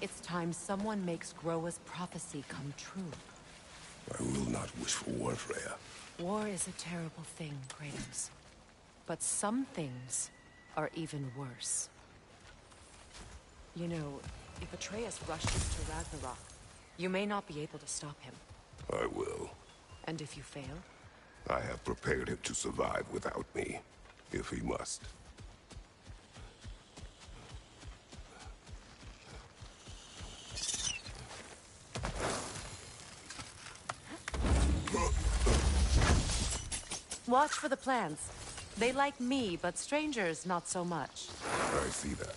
it's time someone makes Groa's prophecy come true. I will not wish for war, Freya. War is a terrible thing, Kratos. But some things are even worse. You know, if Atreus rushes to Ragnarok, you may not be able to stop him. I will. And if you fail? I have prepared him to survive without me, if he must. Watch for the plants. They like me, but strangers not so much. I see that.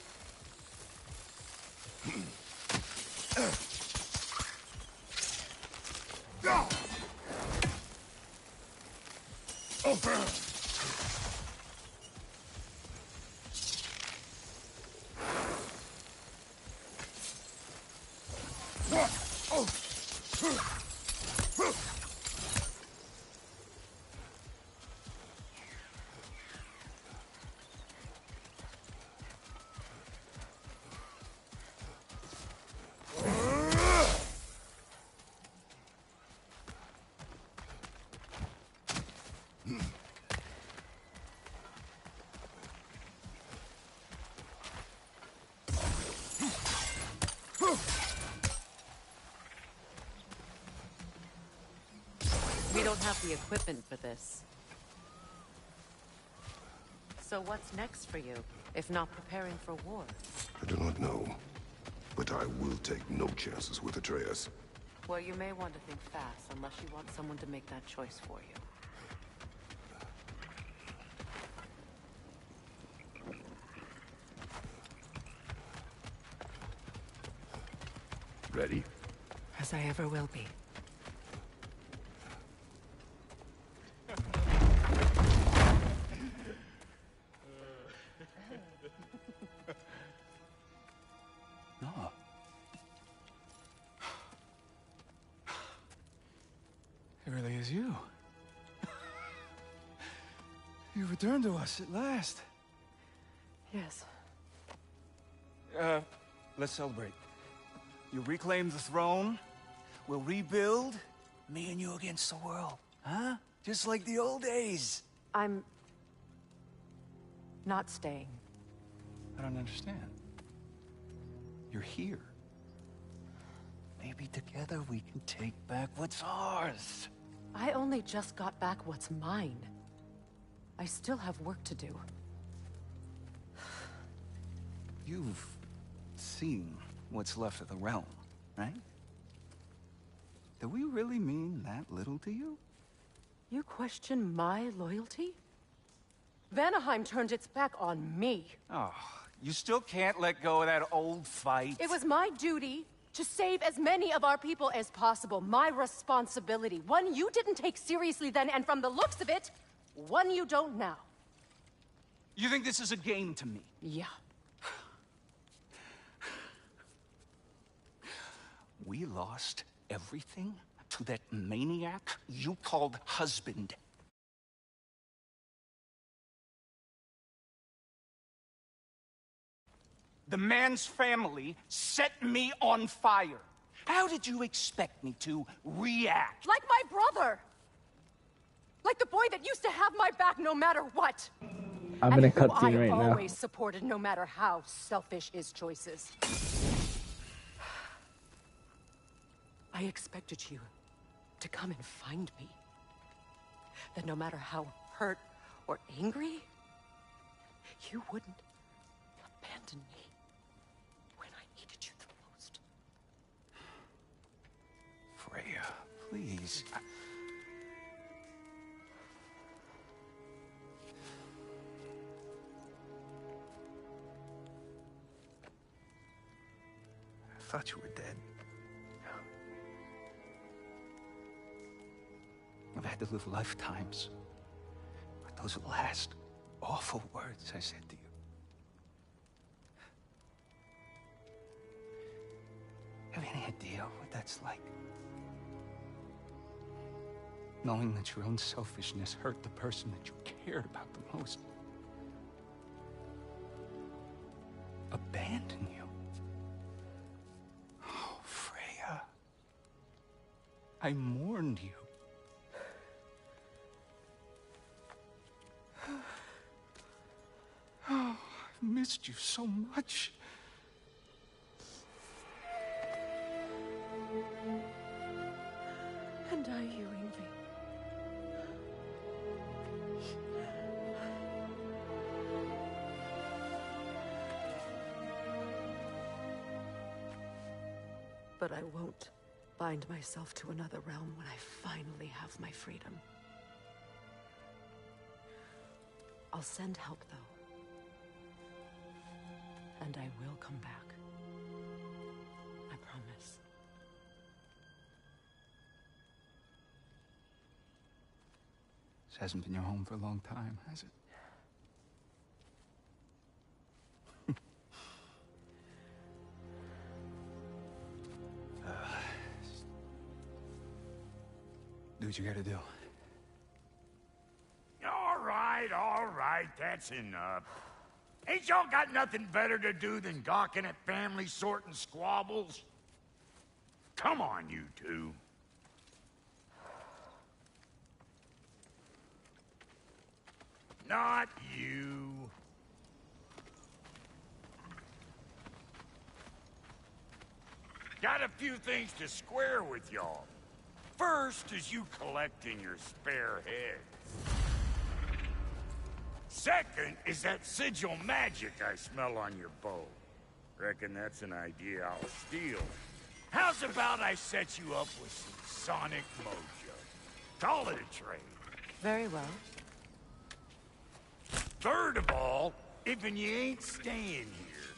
We don't have the equipment for this. So what's next for you, if not preparing for war? I do not know, but I will take no chances with Atreus. Well, you may want to think fast, unless you want someone to make that choice for you. Ready? As I ever will be. No. It really is you. You returned to us at last. Yes. Let's celebrate. You reclaim the throne, we'll rebuild, me and you against the world, huh? Just like the old days. I'm... not staying. I don't understand. You're here. Maybe together we can take back what's ours. I only just got back what's mine. I still have work to do. You've seen what's left of the realm, right? Do we really mean that little to you? You question my loyalty? Vanaheim turned its back on me. Oh, you still can't let go of that old fight? It was my duty to save as many of our people as possible. My responsibility. One you didn't take seriously then, and from the looks of it, one you don't now. You think this is a game to me? Yeah. We lost everything to that maniac you called husband. The man's family set me on fire. How did you expect me to react? Like my brother! Like the boy that used to have my back no matter what! I'm in a and who cutscene right I now. always supported no matter how selfish his choices. I expected you to come and find me. That no matter how hurt or angry, you wouldn't abandon me when I needed you the most. Freya, please. I thought you were dead. I've had to live lifetimes. But those last awful words I said to you. Have any idea what that's like? Knowing that your own selfishness hurt the person that you cared about the most. Abandon you. I mourned you. Oh, I've missed you so much. And I, you, Ingvi. But I won't bind myself to another realm when I finally have my freedom. I'll send help, though. And I will come back. I promise. This hasn't been your home for a long time, has it? Do what you gotta do. All right, that's enough. Ain't y'all got nothing better to do than gawking at family sorting squabbles? Come on, you two. Not you. Got a few things to square with y'all. First is you collecting your spare heads. Second is that sigil magic I smell on your bow. Reckon that's an idea I'll steal. How's about I set you up with some sonic mojo? Call it a trade. Very well. Third of all, if you ain't staying here,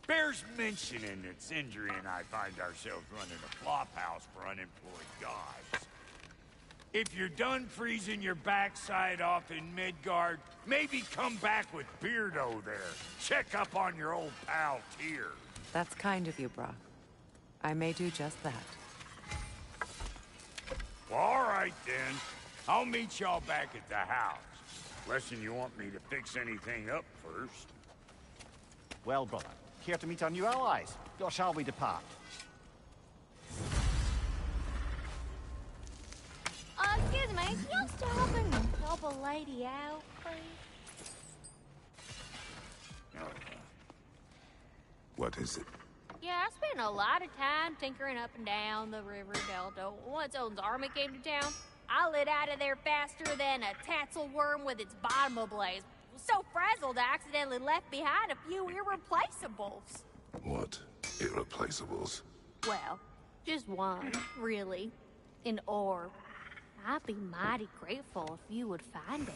bears mentioning that Sindri and I find ourselves running a flop house for unemployed gods. If you're done freezing your backside off in Midgard, maybe come back with Beardo there. Check up on your old pal Tyr. That's kind of you, Brock. I may do just that. Well, all right then. I'll meet y'all back at the house. Unless you want me to fix anything up first. Well, brother, care to meet our new allies? Or shall we depart? Excuse me, can you stop and help a lady out, please? What is it? Yeah, I spent a lot of time tinkering up and down the river delta. Once Odin's army came to town, I lit out of there faster than a tassel worm with its bottom ablaze. So frazzled, I accidentally left behind a few irreplaceables. What? Irreplaceables? Well, just one, really. An orb. I'd be mighty grateful if you would find it.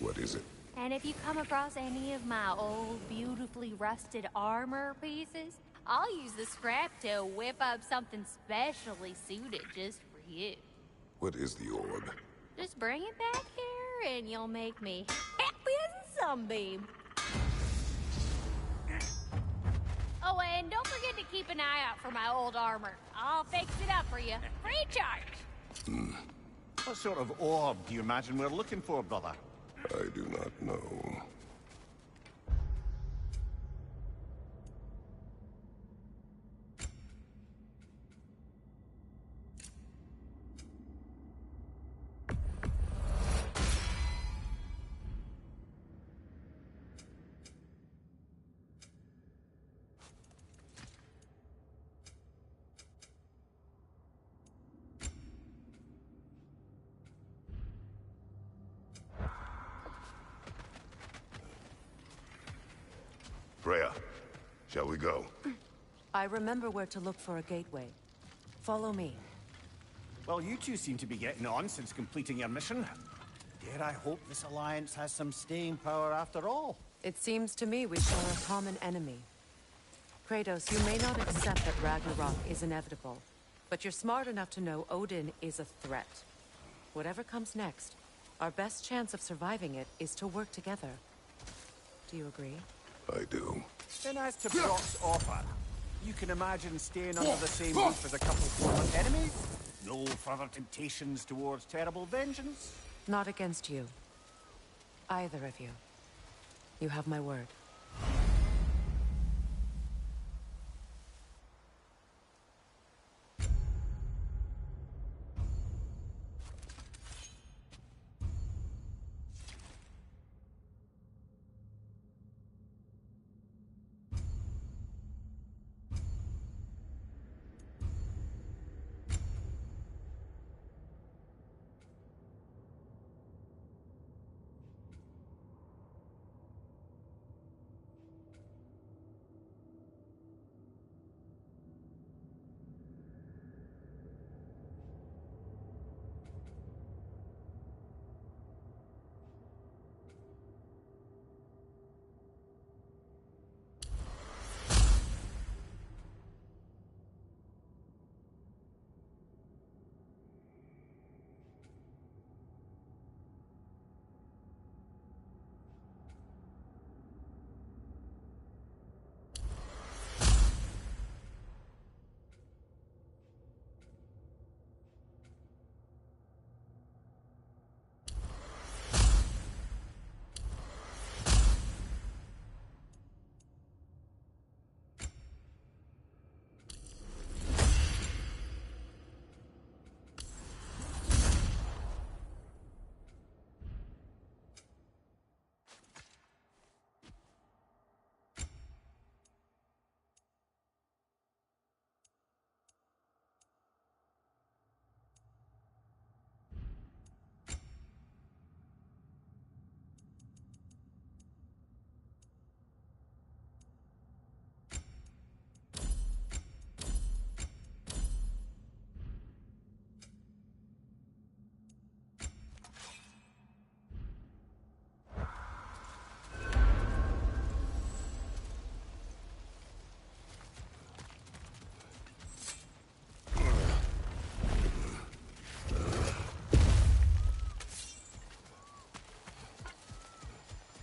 What is it? And if you come across any of my old, beautifully rusted armor pieces, I'll use the scrap to whip up something specially suited just for you. What is the orb? Just bring it back here and you'll make me happy as a sunbeam. Oh, and don't forget to keep an eye out for my old armor. I'll fix it up for you, free of charge. What sort of orb do you imagine we're looking for, brother? I do not know. Freya, shall we go? I remember where to look for a gateway. Follow me. Well, you two seem to be getting on since completing your mission. Dare I hope this alliance has some staying power after all? It seems to me we share a common enemy. Kratos, you may not accept that Ragnarok is inevitable, but you're smart enough to know Odin is a threat. Whatever comes next, our best chance of surviving it is to work together. Do you agree? I do. Then as to Brock's offer, you can imagine staying under the same roof as a couple of former enemies? No further temptations towards terrible vengeance? Not against you. Either of you. You have my word.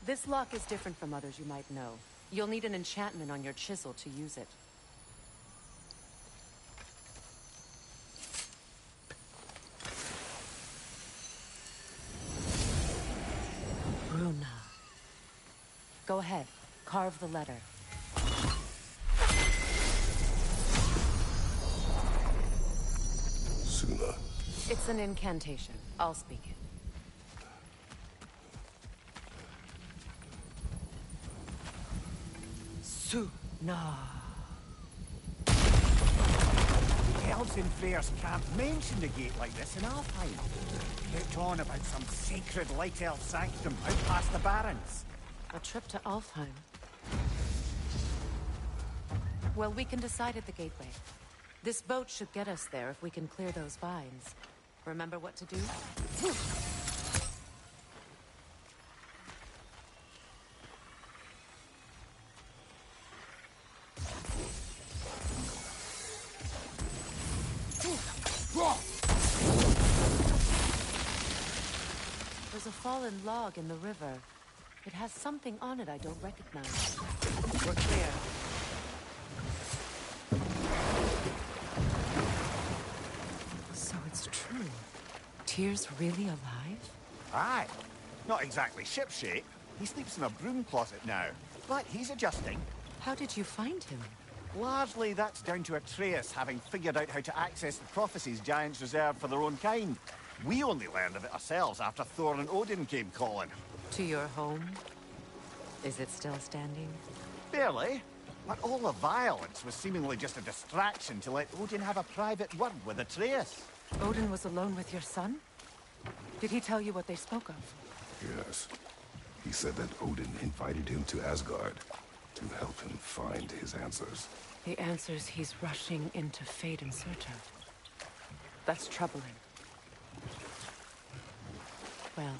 This lock is different from others you might know. You'll need an enchantment on your chisel to use it. Bruna. Go ahead. Carve the letter. Suna. It's an incantation. I'll speak it. Suna. Elves in fairs can't mention the gate like this in Alfheim. Kept on about some sacred light elf sanctum out past the barrens. A trip to Alfheim. Well, we can decide at the gateway. This boat should get us there if we can clear those vines. Remember what to do? There's a fallen log in the river. It has something on it I don't recognize. We're clear. So it's true. Tyr's really alive? Aye. Not exactly shipshape. He sleeps in a broom closet now. But he's adjusting. How did you find him? Largely that's down to Atreus having figured out how to access the prophecies giants reserved for their own kind. We only learned of it ourselves after Thor and Odin came calling. To your home? Is it still standing? Barely. But all the violence was seemingly just a distraction to let Odin have a private word with Atreus. Odin was alone with your son? Did he tell you what they spoke of? Yes. He said that Odin invited him to Asgard to help him find his answers. The answers he's rushing into fate in search of. That's troubling. Well,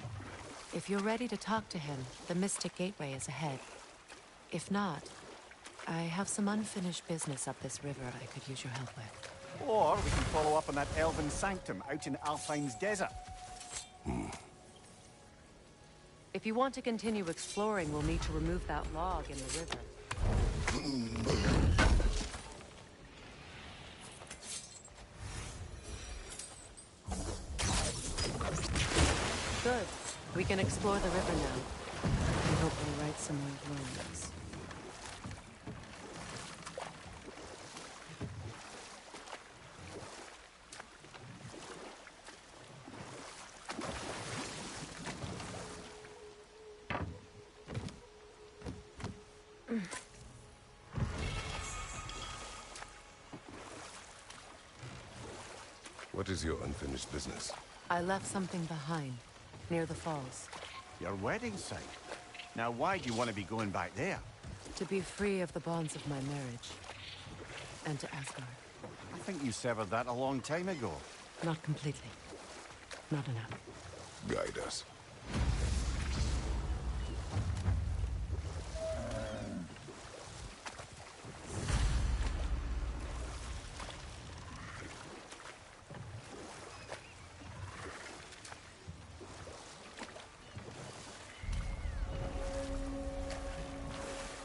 if you're ready to talk to him, the Mystic Gateway is ahead. If not, I have some unfinished business up this river I could use your help with. Or we can follow up on that elven sanctum out in Alfheim's desert. If you want to continue exploring, we'll need to remove that log in the river. Good. We can explore the river now. And hopefully right some more rumors. What is your unfinished business? I left something behind, near the falls. Your wedding site. Now why do you want to be going back there? To be free of the bonds of my marriage. And to Asgard. I think you severed that a long time ago. Not completely. Not enough. Guide us.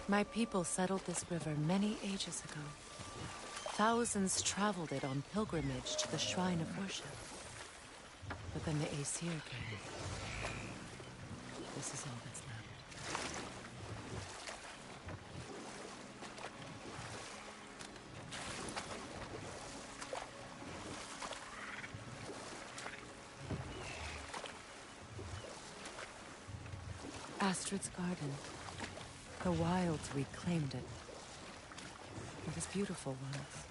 My people settled this river many ages ago. Thousands traveled it on pilgrimage to the shrine of worship. But then the Aesir came. This is all that's left. Astrid's garden. The wilds reclaimed it. It was beautiful once.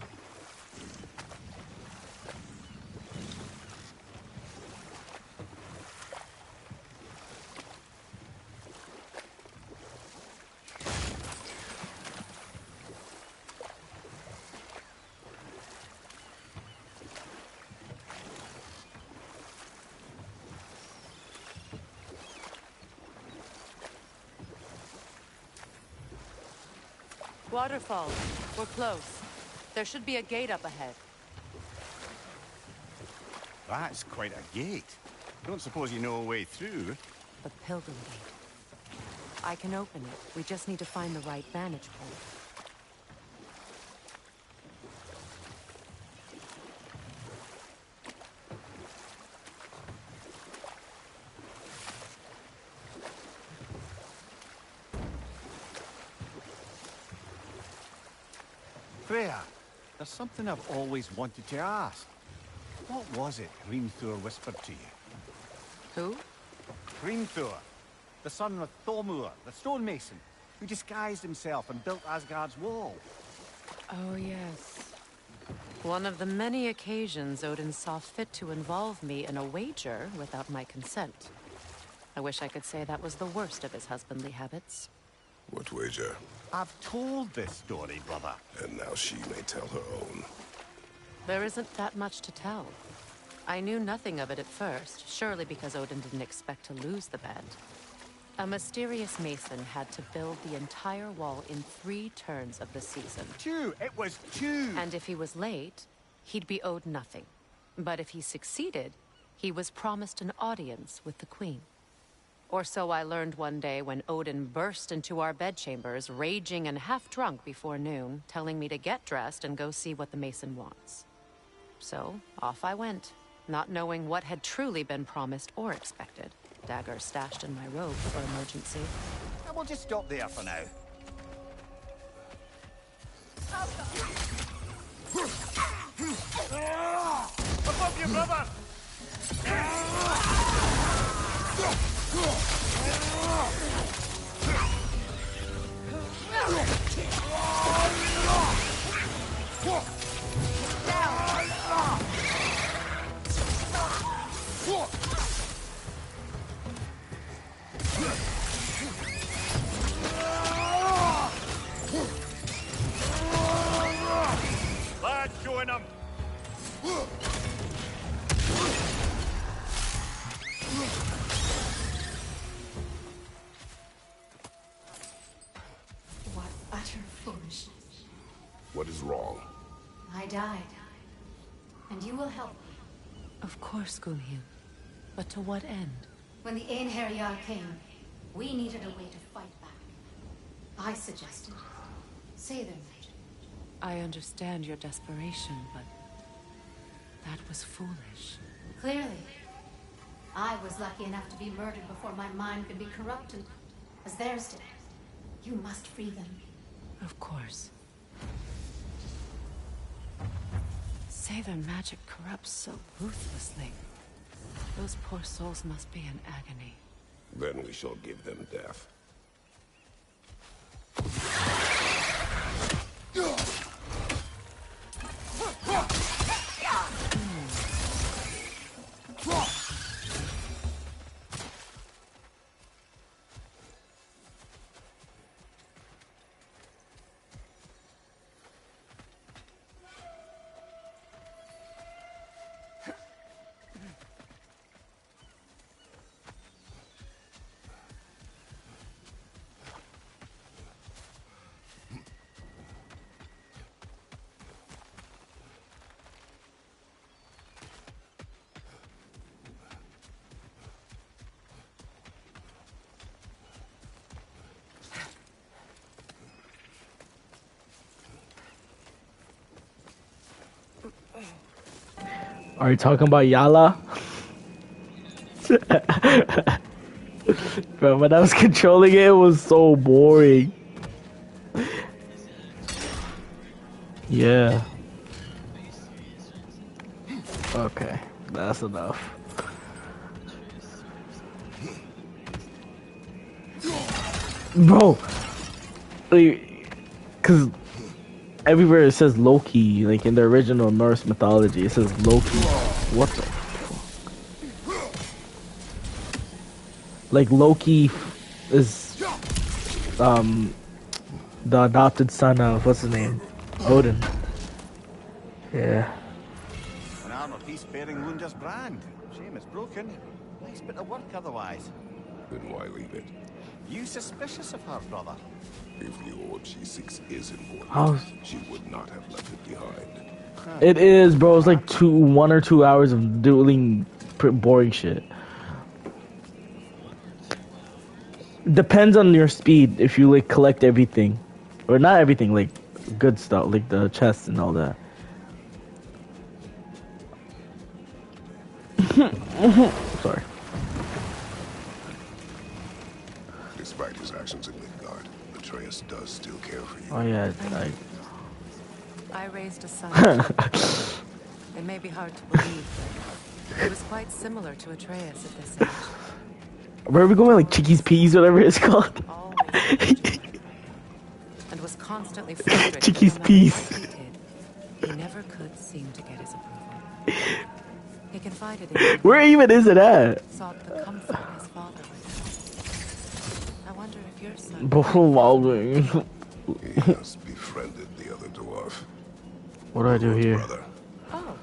Waterfall. We're close. There should be a gate up ahead. That's quite a gate. Don't suppose you know a way through? The Pilgrim Gate. I can open it. We just need to find the right vantage point. Freya, there's something I've always wanted to ask. What was it Hrimthur whispered to you? Who? Hrimthur, the son of Thormur, the stonemason, who disguised himself and built Asgard's wall. Oh, yes. One of the many occasions Odin saw fit to involve me in a wager without my consent. I wish I could say that was the worst of his husbandly habits. What wager? I've told this story, brother. And now she may tell her own. There isn't that much to tell. I knew nothing of it at first, surely because Odin didn't expect to lose the bet. A mysterious mason had to build the entire wall in 3 turns of the season. 2! It was 2! And if he was late, he'd be owed nothing. But if he succeeded, he was promised an audience with the queen. Or so I learned one day when Odin burst into our bedchambers, raging and half-drunk before noon, telling me to get dressed and go see what the mason wants. So, off I went, not knowing what had truly been promised or expected. Dagger stashed in my robe for emergency. And we'll just stop there for now. Above you, brother! Lads, join them. What utter foolishness. What is wrong? I died. And you will help me. Of course, Gunhild. But to what end? When the Einherjar came, we needed a way to fight back. I suggested say their magic. I understand your desperation, but that was foolish. Clearly. I was lucky enough to be murdered before my mind could be corrupted, as theirs did. You must free them. Of course. Say their magic corrupts so ruthlessly. Those poor souls must be in agony. Then we shall give them death. Are you talking about Yala? Bro, when I was controlling it, it was so boring. Yeah. Okay, that's enough. Bro, because everywhere it says Loki, like in the original Norse mythology, it says Loki. What the fuck? Like Loki is the adopted son of what's his name? Odin. Yeah. An armor piece bearing Lunda's brand. Shame it's broken. Nice bit of work otherwise. Then why leave it? You suspicious of her, brother? If the orb she seeks is important, How's- she would not have left it behind. It is, bro. It's like 1 or 2 hours of doing boring shit. depends on your speed if you like collect everything, or not everything, like good stuff, like the chests and all that. Sorry. Despite his actions in Midgard, Atreus does still care for you. Oh yeah, I raised a son. It may be hard to believe, but he was quite similar to Atreus at this age. where are we going? Like Chicky's Peas, whatever it's called. Always and was constantly frustrated. Chicky's that no matter Peas. what he did, he never could seem to get his approval. He confided in me. Where even is it at? Sought the comfort his father would. I wonder if your son. He has befriended the other dwarf. What do I do here? Brother. Oh,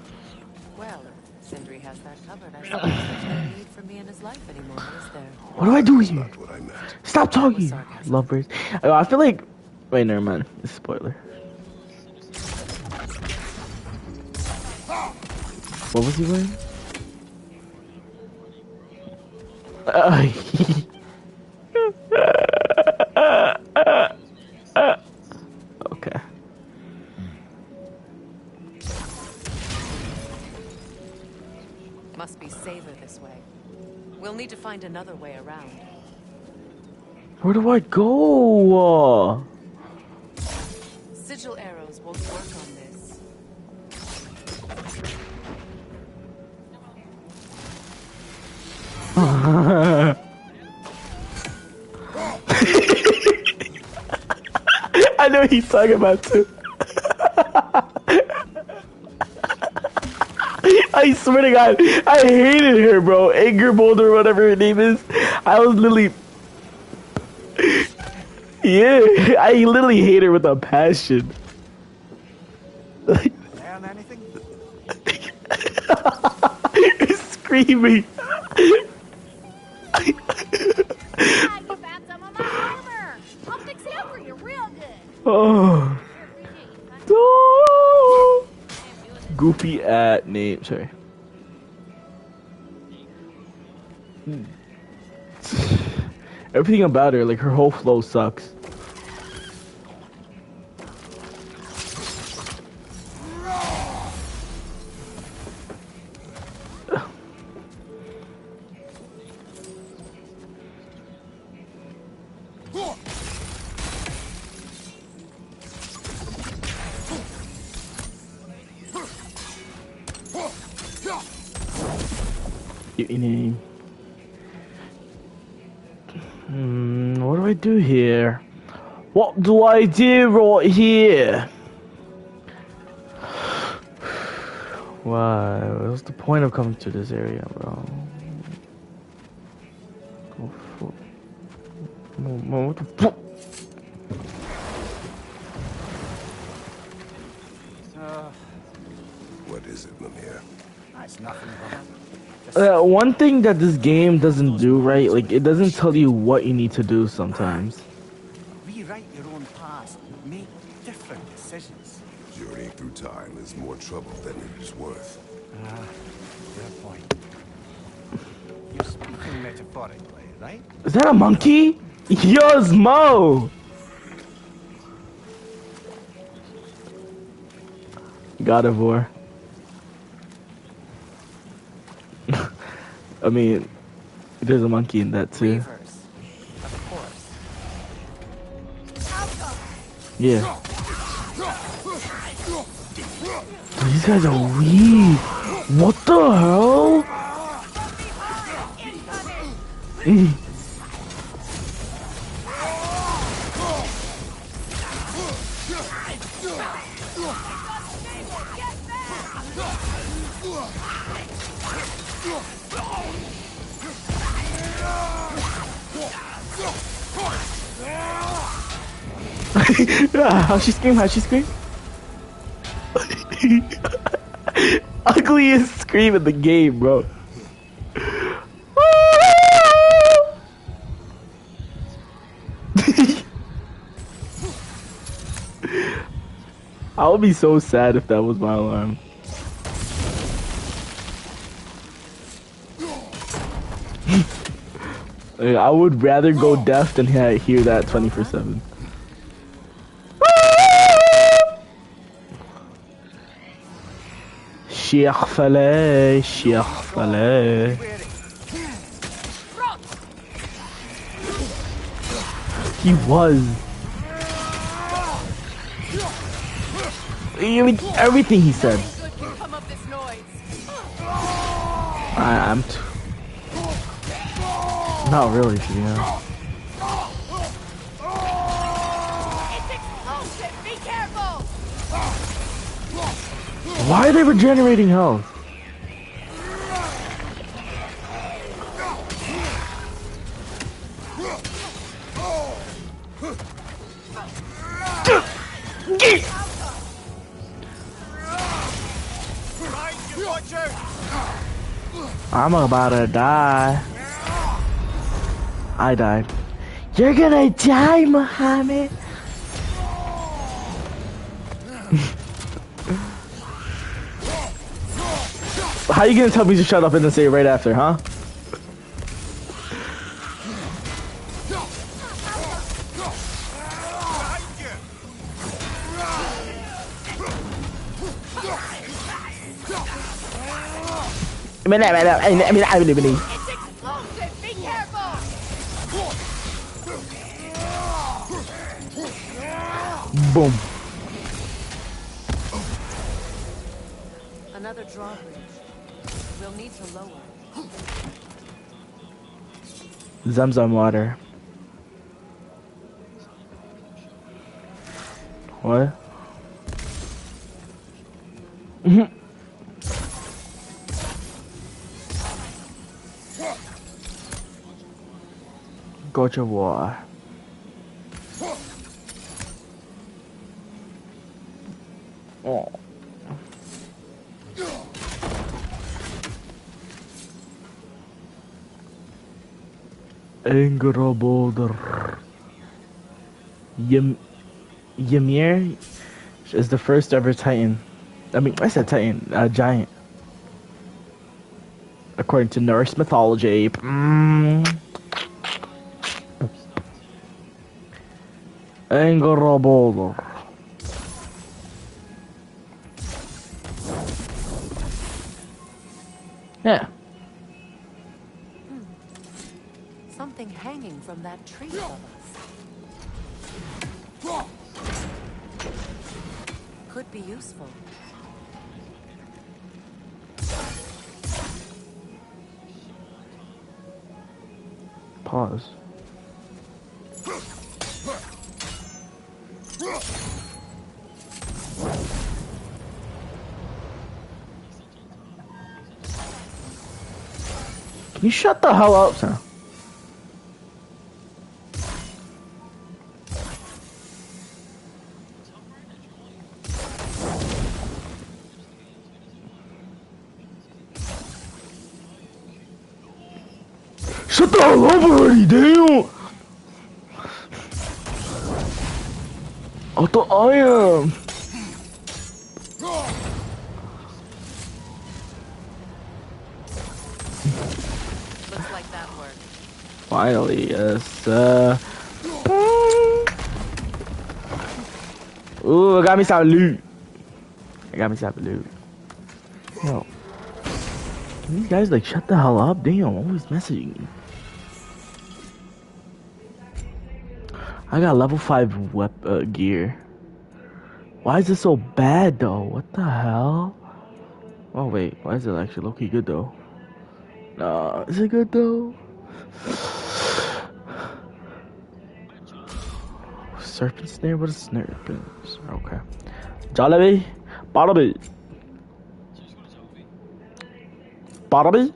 well, if Sindri has that covered, I suppose there's no need for me in his life anymore, is there? What do I do here? Not what I meant. Stop talking. Lovebirds. I feel like. Wait, never mind. It's a spoiler. What was he wearing? Okay. Must be safer this way. We'll need to find another way around. Where do I go? Sigil arrows won't work on this. I know what he's talking about too. I swear to God, I hated her, bro. Angerbold or whatever her name is. I was literally, yeah, I literally hate her with a passion. Learn anything? Screaming. Ah, you found some of my armor. I'll fix it up for you real good. Oh. Oh. Goofy at name. Sorry. Everything about her, like her whole flow sucks. What do I do here? What do I do right here? Why? What's the point of coming to this area, bro? Oh, fuck. What the fuck? What is it, Mimir? That's nothing, brother. One thing that this game doesn't do right, like it doesn't tell you what you need to do sometimes. Rewrite your own past. Make different decisions. Journeying through time is more trouble than it is worth. Fair point. You're speaking metaphorically, right? Is that a monkey? Yo's Mo! God of War. I mean, there's a monkey in that too. Reavers, of course. Yeah. These guys are weak. What the hell? How'd she scream? How'd she scream? Ugliest scream in the game, bro. I would be so sad if that was my alarm. I would rather go deaf than hear that 24/7. Sheikh Faleh, Sheikh Faleh. He was. Everything he said. I'm not really, to be honest. It's explosive! Be careful! Why are they regenerating health? I'm about to die. I died. You're gonna die, Muhammad. How you gonna tell me to shut up and then say it right after, huh? It's explosive! Be careful! Boom. Another drawbridge. We'll need to lower. Zamzam water. What? Gotcha water. Oh. Anger boulder. Ymir is the first ever Titan. I mean, I said Titan, giant. According to Norse mythology. Anger boulder. Yeah. Something hanging from that tree above us. Could be useful. Pause. Can you shut the hell up, sir? Shut the hell up already, damn! I thought I am. Looks like that worked. Finally, yes. Ooh, I got me some loot. Yo. These guys like shut the hell up, damn, always messaging me. I got level 5 gear. Why is it so bad though? What the hell? Oh wait, why is it actually low-key good though? Nah, is it good though? Serpent snare? What is snare? Okay. Jollibee? Bartleby? Bartleby?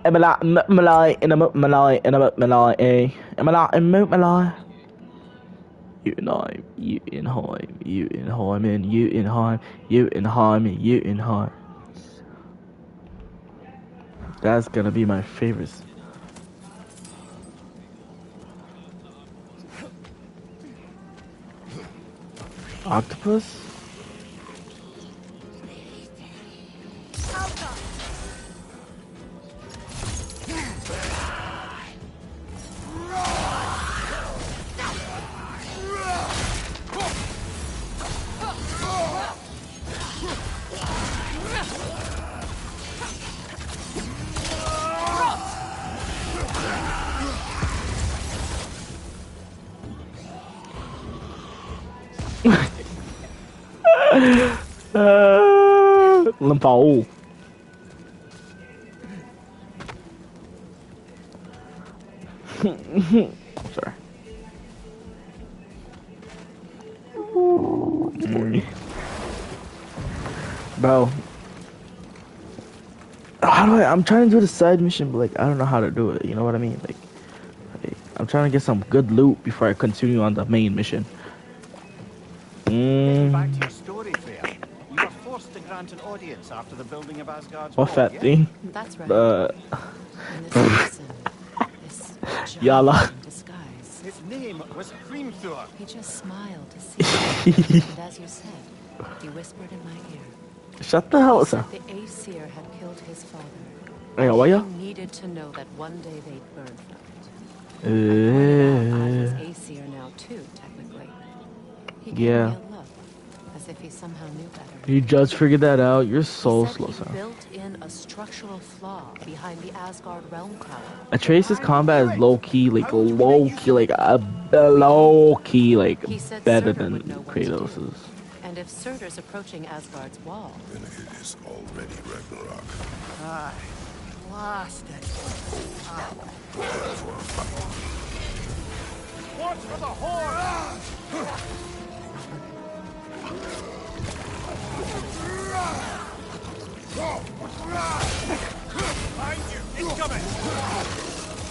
Malay, in a Malay, Utenheim. That's gonna be my favorite. Octopus? Limpao. Sorry. Bro. How do I'm trying to do the side mission, but like I don't know how to do it. You know what I mean? Like I'm trying to get some good loot before I continue on the main mission. Getting back to your story, Freya. You were forced to grant an audience after the building of Asgard's What wall, fat yeah? thing? That's right. And this person, this Yala. giant in disguise, His name was Creamthor. he just smiled to see me. And as you said, he whispered in my ear. Shut the hell He up, said sir. the Aesir had killed his father. Hey, how are He ya? needed to know that one day they'd burn from it. I was Aesir now too, technically. He gave Yeah. me a look, as if he somehow knew better. You just figured that out. You're He so said slow, he sir. built in a structural flaw behind the Asgard realm tower. Atreus' combat is low key, like low key, like He said better Surtur than would know what to do. Kratos's. And if Surtur's approaching Asgard's wall, Then it is already Ragnarok. Aye. Blasted. Watch for the horn! Behind you! Incoming!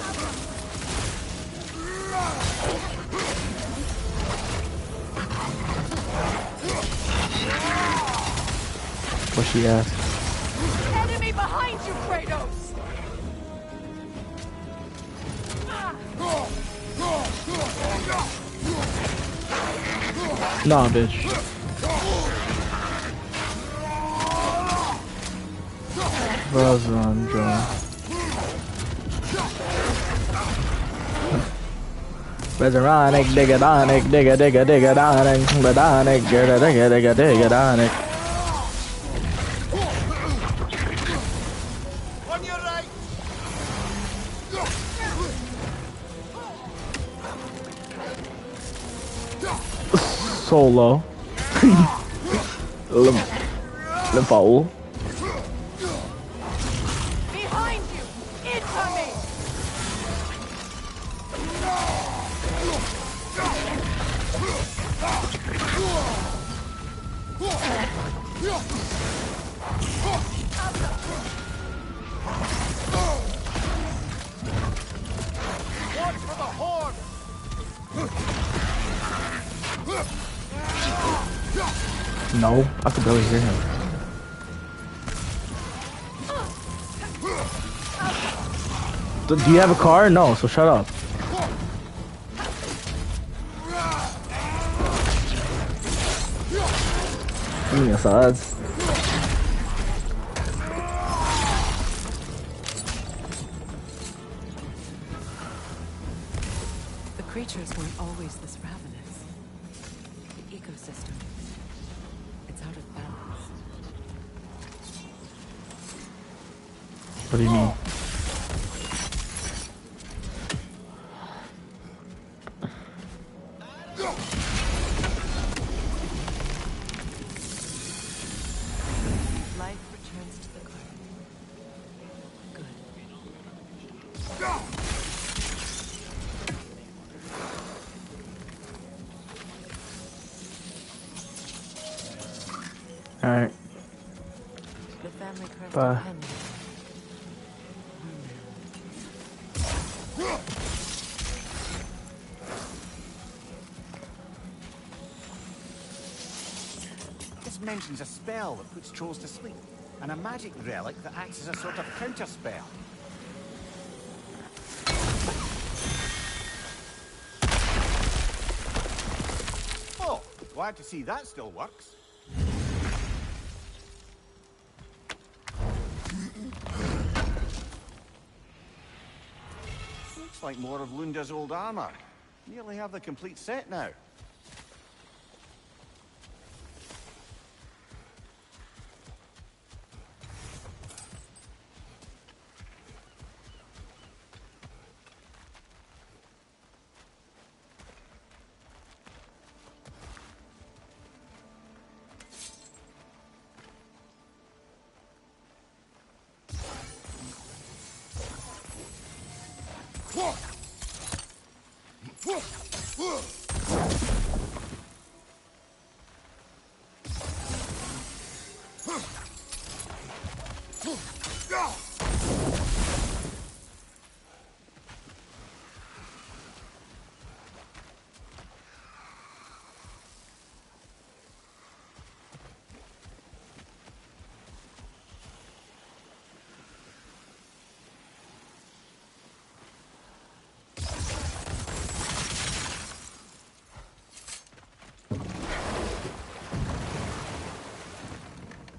What she asked? enemy behind you, Kratos! Nah, bitch. Razandra. Bezaronic, digadonic, digga, digga, digadonic, badonic, digga, digga, digga, digadonic. On your right! Solo. Limpao. Behind you! Incoming! Watch for the horn! No, I could barely hear him. Do you have a car? No, so shut up. Give me a size. The creatures weren't always this ravenous. The ecosystem, it's out of balance. What do you mean? Life returns to the garden. Good. Alright. The family crest Bye. of Henry. This mentions a spell that puts trolls to sleep, and a magic relic that acts as a sort of counter spell. Oh, glad to see that still works. Looks like more of Lunda's old armor. Nearly have the complete set now.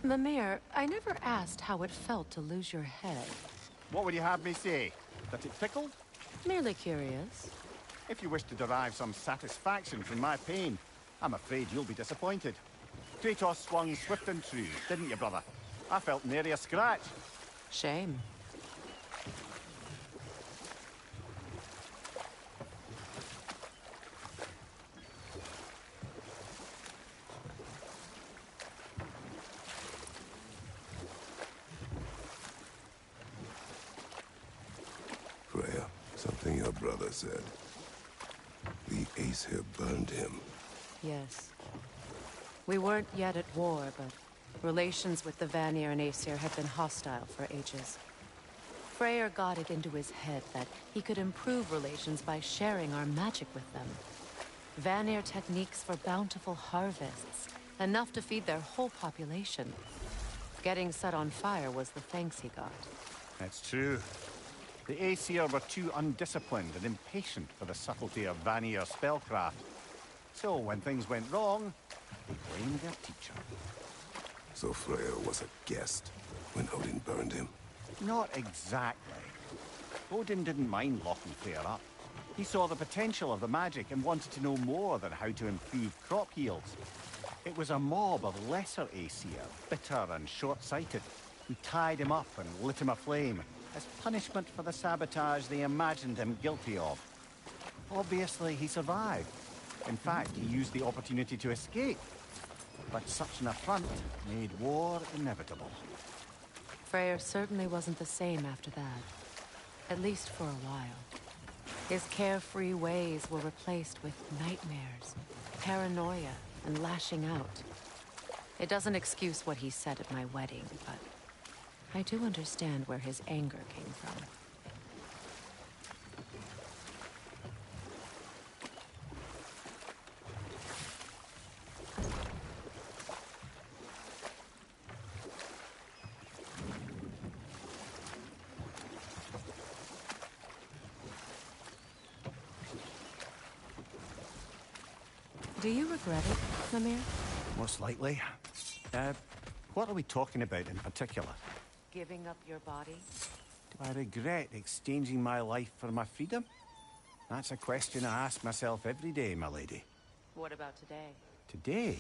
Mimir, I never asked how it felt to lose your head. What would you have me say? That it tickled? Merely curious. If you wish to derive some satisfaction from my pain, I'm afraid you'll be disappointed. Kratos swung swift and true, didn't you, brother? I felt nary a scratch. Shame. Freya, something your brother said. The Aesir burned him. Yes. We weren't yet at war, but relations with the Vanir and Aesir had been hostile for ages. Freyr got it into his head that he could improve relations by sharing our magic with them. Vanir techniques for bountiful harvests, enough to feed their whole population. Getting set on fire was the thanks he got. That's true. The Aesir were too undisciplined and impatient for the subtlety of Vanir spellcraft. So when things went wrong, they blamed their teacher. So Freya was a guest when Odin burned him. Not exactly. Odin didn't mind locking Freya up. He saw the potential of the magic and wanted to know more than how to improve crop yields. It was a mob of lesser Aesir, bitter and short-sighted, who tied him up and lit him aflame as punishment for the sabotage they imagined him guilty of. Obviously, he survived. In fact, he used the opportunity to escape. But such an affront made war inevitable. Freyr certainly wasn't the same after that. At least for a while. His carefree ways were replaced with nightmares, paranoia, and lashing out. It doesn't excuse what he said at my wedding, but I do understand where his anger came from. Do you regret it, Mimir? Most likely. What are we talking about in particular? Giving up your body? Do I regret exchanging my life for my freedom? That's a question I ask myself every day, my lady. What about today? Today?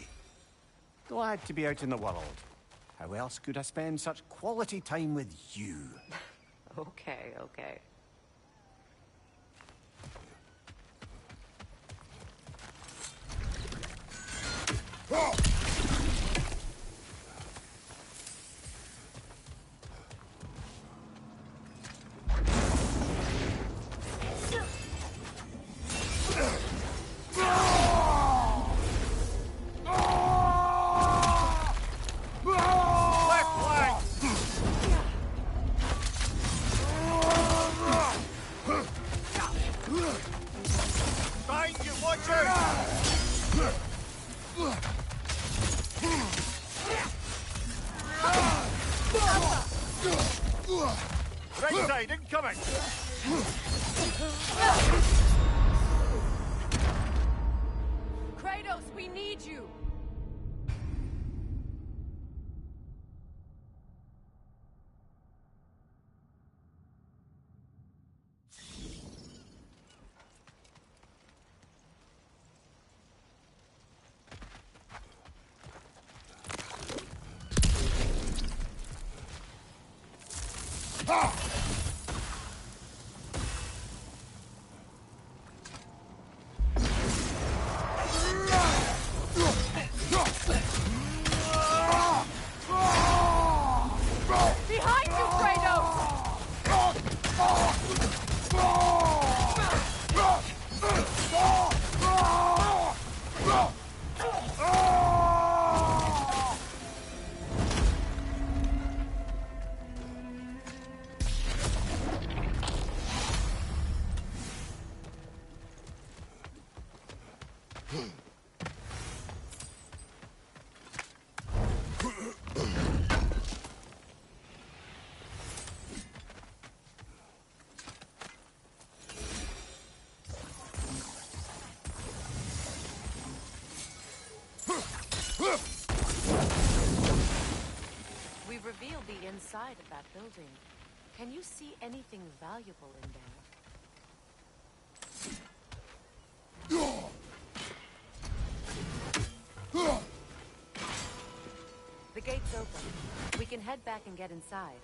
Glad to be out in the world. How else could I spend such quality time with you? Okay, okay. Right side, incoming! Kratos, we need you! inside of that building. Can you see anything valuable in there? The gate's open. We can head back and get inside.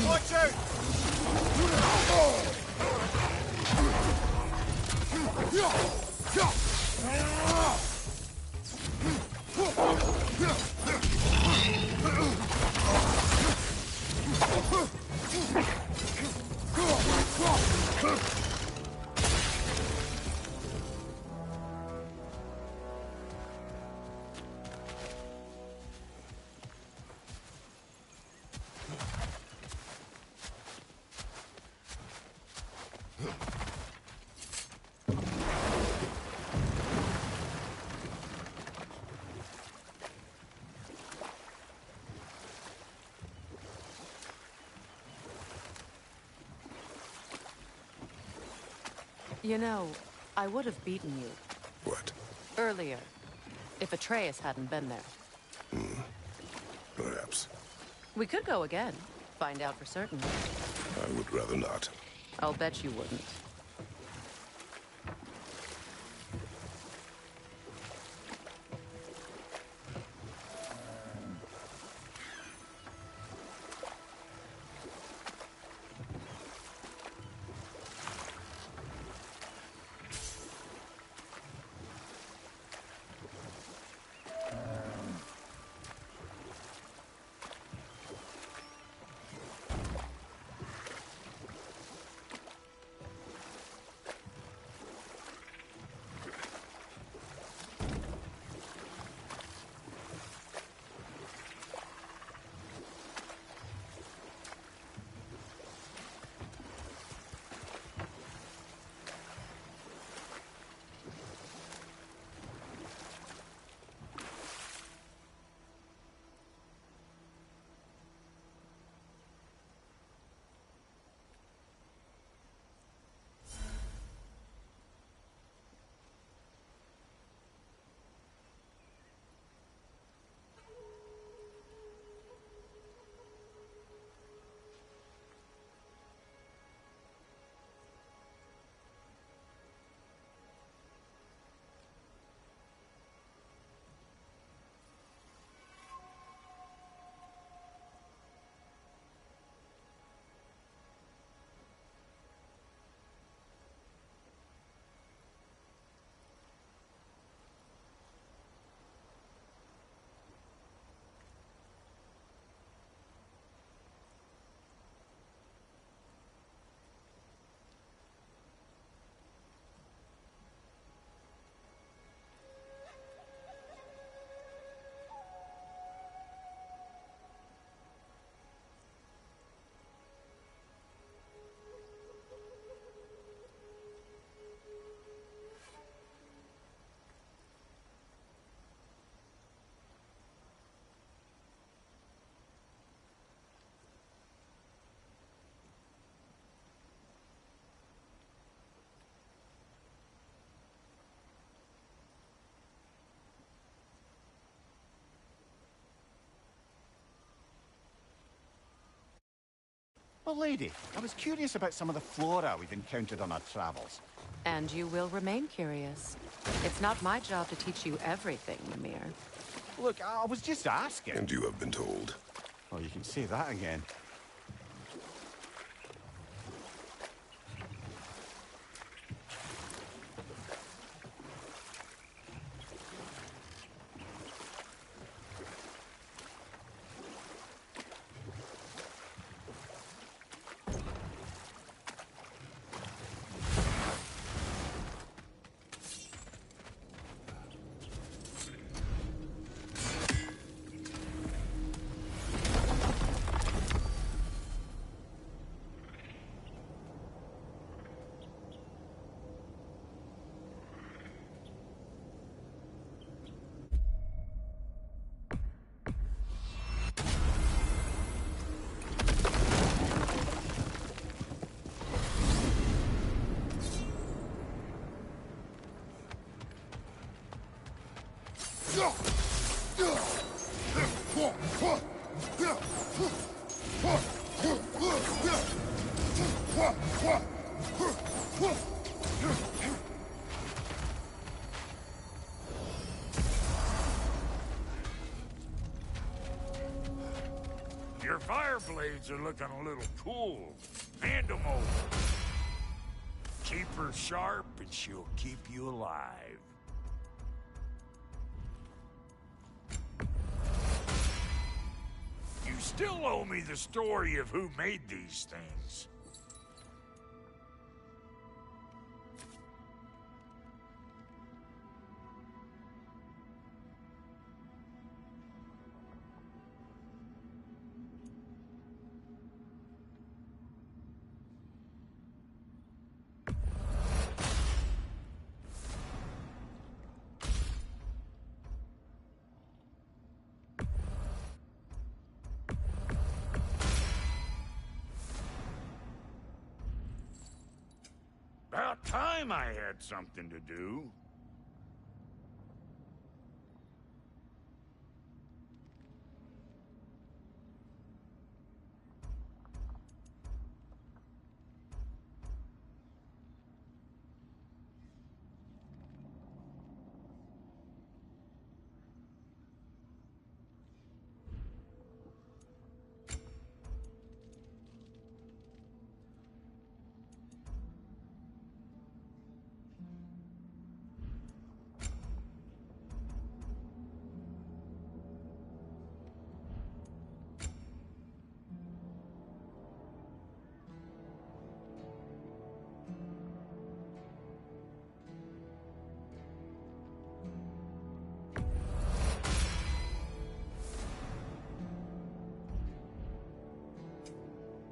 Watch out! You know, I would have beaten you What? earlier if Atreus hadn't been there. Perhaps. We could go again, find out for certain. I would rather not. I'll bet you wouldn't. Well, lady, I was curious about some of the flora we've encountered on our travels. And you will remain curious. It's not my job to teach you everything, Ymir. Look, I was just asking. And you have been told. Oh, you can say that again. Your fire blades are looking a little cool. Hand them over. Keep her sharp and she'll keep you alive. You still owe me the story of who made these things. About time I had something to do.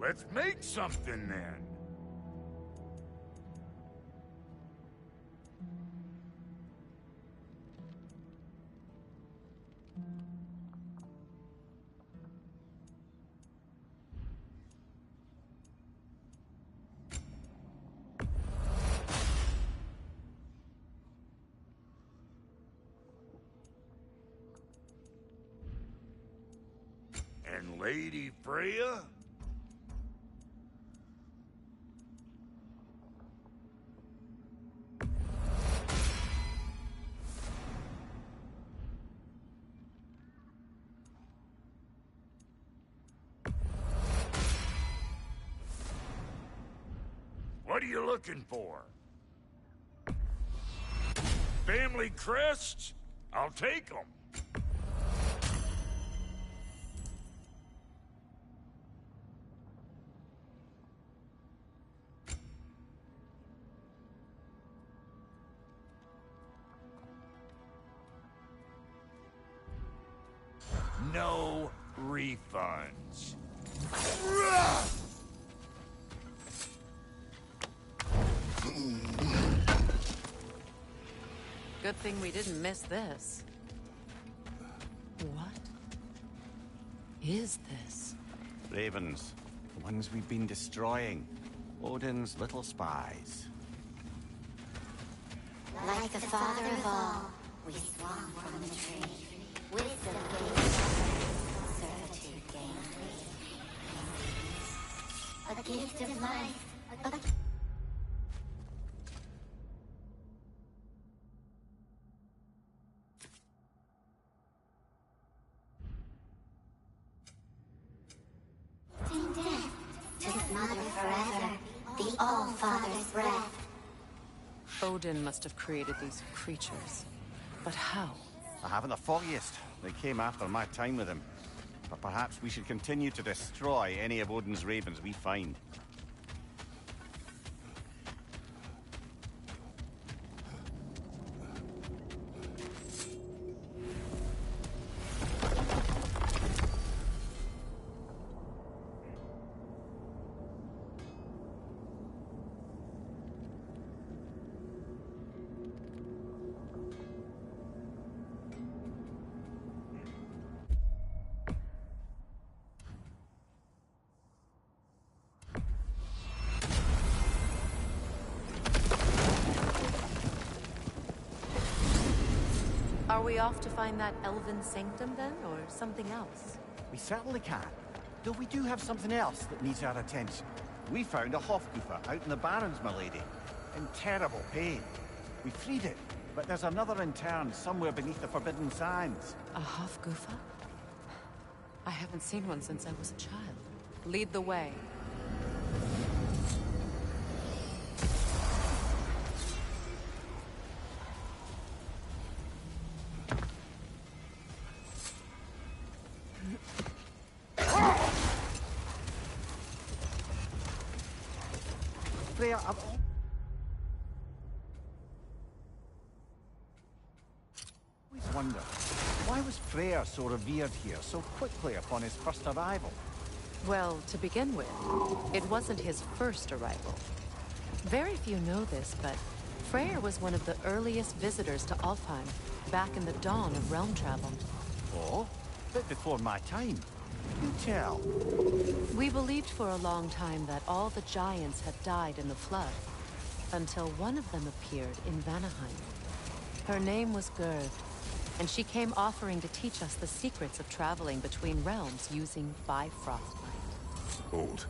Let's make something then. And Lady Freya? What are you looking for? Family crests? I'll take them. No refunds. Good thing we didn't miss this. What is this? Ravens. The ones we've been destroying. Odin's little spies. Like the father of all, we swung from the tree. Wisdom gave us servitude gained. A gift of life. A in death. To smother forever. The All-Father's breath. Odin must have created these creatures. But how? I haven't the foggiest. They came after my time with him. But perhaps we should continue to destroy any of Odin's ravens we find. Are we off to find that elven sanctum then, or something else? We certainly can. Though we do have something else that needs our attention. We found a Hofgufa out in the Barrens, my lady. In terrible pain. We freed it, but there's another intern somewhere beneath the Forbidden Sands. A Hofgufa? I haven't seen one since I was a child. Lead the way. Freya, I've always wondered, why was Freyr so revered here so quickly upon his first arrival? Well, to begin with, it wasn't his first arrival. Very few know this, but Freyr was one of the earliest visitors to Alfheim, back in the dawn of realm travel. Oh? Bit before my time. You tell. We believed for a long time that all the giants had died in the flood, until one of them appeared in Vanaheim. Her name was Gerd, and she came offering to teach us the secrets of traveling between realms using Bifrost light. Hold.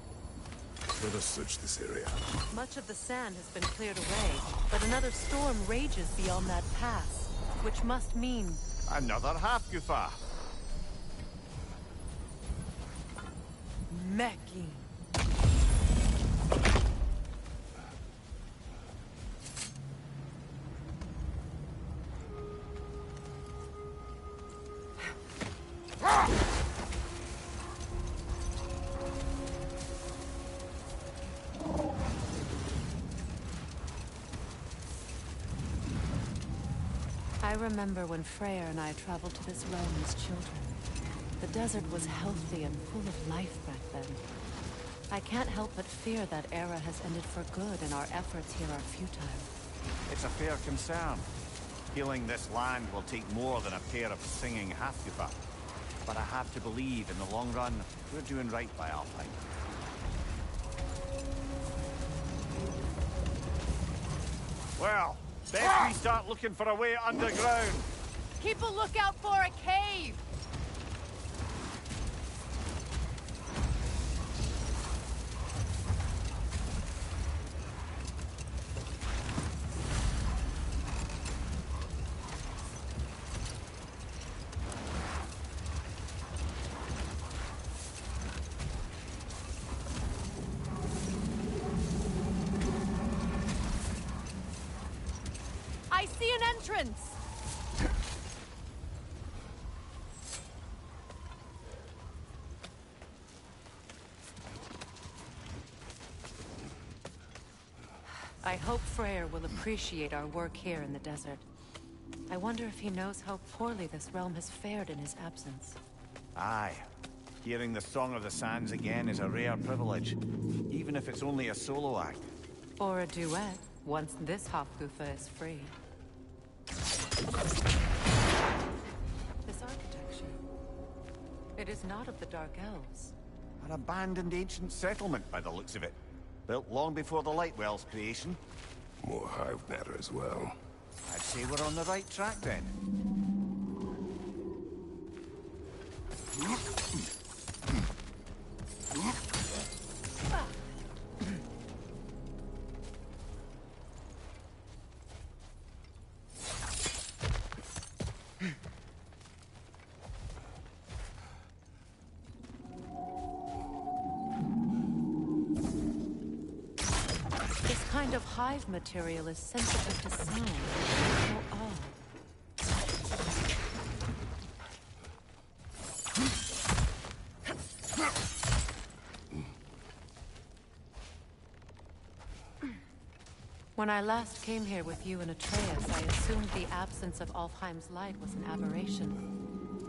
Let us search this area. Much of the sand has been cleared away, but another storm rages beyond that pass, which must mean... Another Hafgufa! Meki. I remember when Freyr and I traveled to this realm as children. The desert was healthy and full of life back then. I can't help but fear that era has ended for good and our efforts here are futile. It's a fair concern. Healing this land will take more than a pair of singing Hafgufa. But I have to believe in the long run, we're doing right by Alpine. Well, best we start looking for a way underground. Keep a lookout for a cave! I see an entrance! I hope Freyr will appreciate our work here in the desert. I wonder if he knows how poorly this realm has fared in his absence. Aye. Hearing the Song of the Sands again is a rare privilege, even if it's only a solo act. Or a duet, once this Hofgufa is free. This architecture. It is not of the Dark Elves. An abandoned ancient settlement by the looks of it. Built long before the Lightwell's creation. More hive matter as well. I'd say we're on the right track then. This kind of hive material is sensitive to sound. So odd. When I last came here with you and Atreus, I assumed the absence of Alfheim's light was an aberration.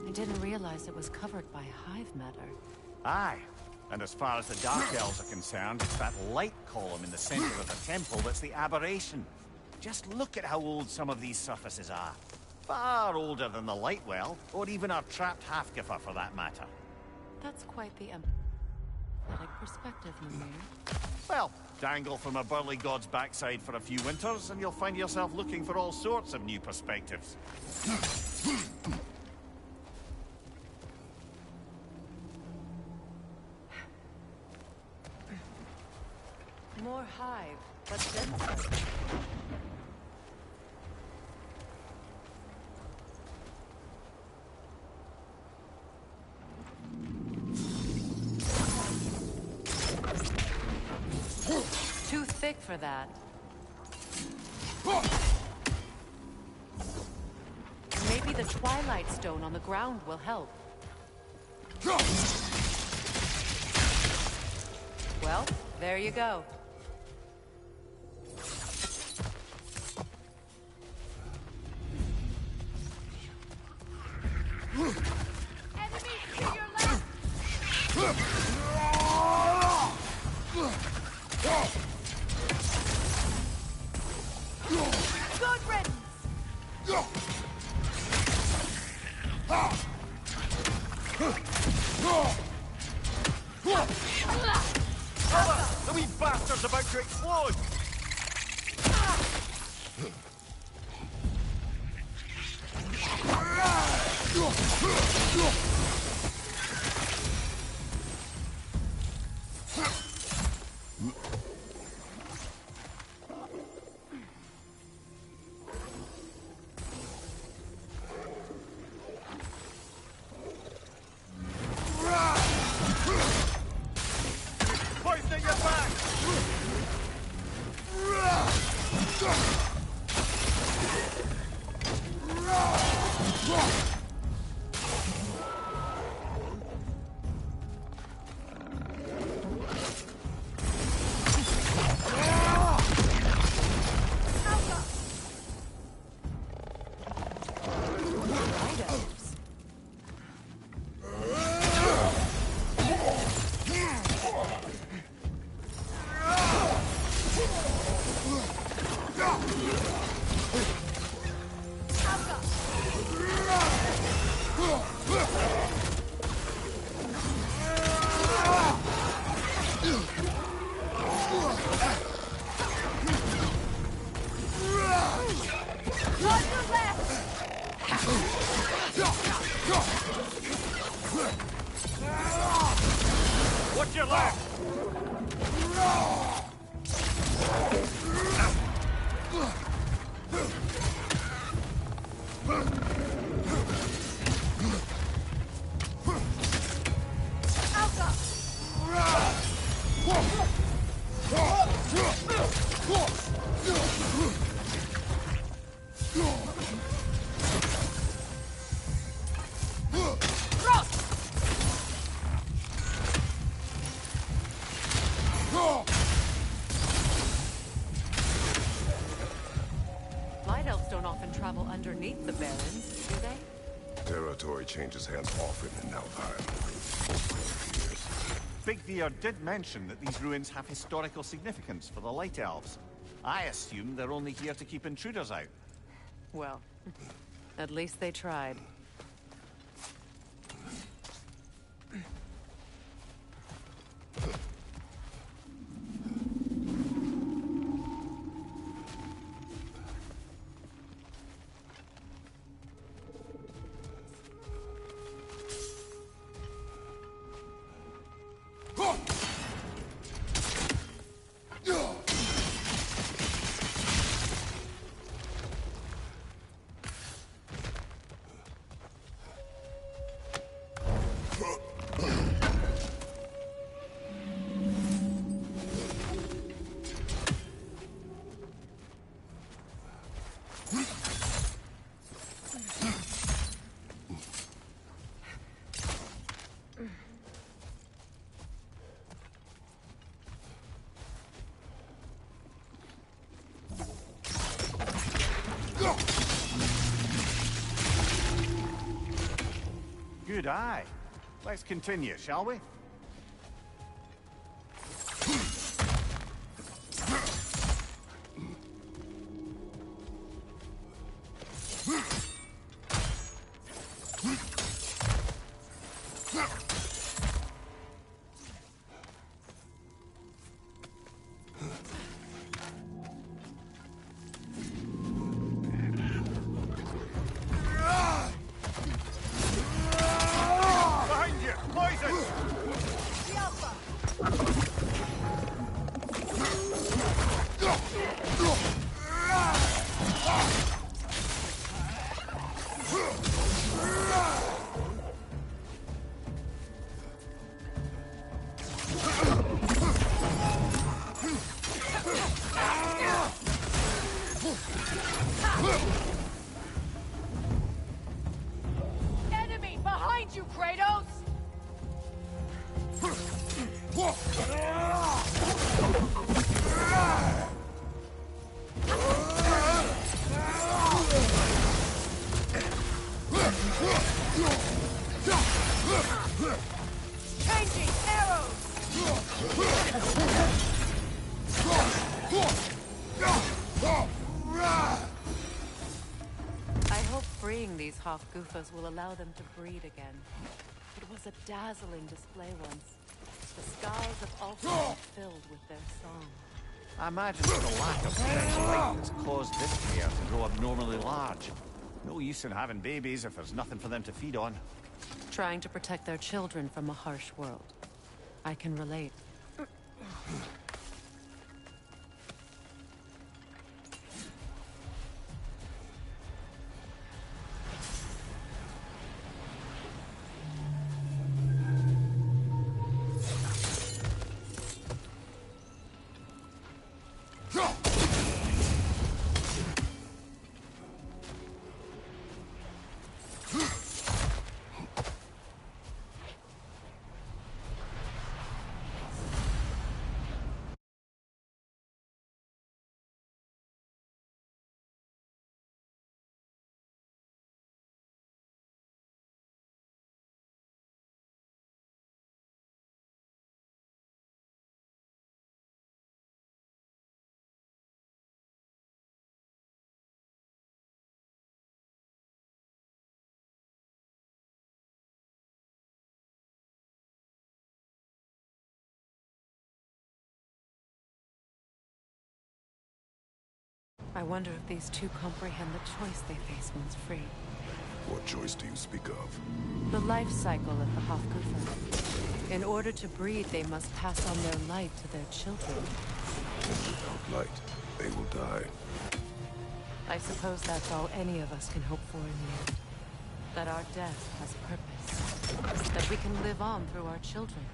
I didn't realize it was covered by hive matter. Aye. And as far as the Dark Elves are concerned, it's that light column in the center of the temple that's the aberration. Just look at how old some of these surfaces are. Far older than the light well, or even our trapped Halfgiffer for that matter. That's quite the empathetic perspective, Mimir. Well, dangle from a burly god's backside for a few winters, and you'll find yourself looking for all sorts of new perspectives. More hive, but denser. Too thick for that. Maybe the Twilight Stone on the ground will help. Well, there you go. Enemy to your left! Good riddance! The wee bastard's about to explode! Poison at your back! What's your left? Light elves don't often travel underneath the barrens, do they? Territory changes hands often in Alfheim. Big Veer did mention that these ruins have historical significance for the Light Elves. I assume they're only here to keep intruders out. Well, at least they tried. good eye. Let's continue, shall we? Behind you! Poison! Enemy behind you, Kratos! Changing arrows! I hope freeing these half-goofers will allow them to breed again. It was a dazzling display once. The skies of Alpha filled with their song. I imagine it's the lack of fresh light that's caused this pair to grow abnormally large. No use in having babies if there's nothing for them to feed on. Trying to protect their children from a harsh world. I can relate. I wonder if these two comprehend the choice they face once free. What choice do you speak of? The life cycle of the Hofgufer. In order to breed, they must pass on their light to their children. And without light, they will die. I suppose that's all any of us can hope for in the end. That our death has purpose. That we can live on through our children.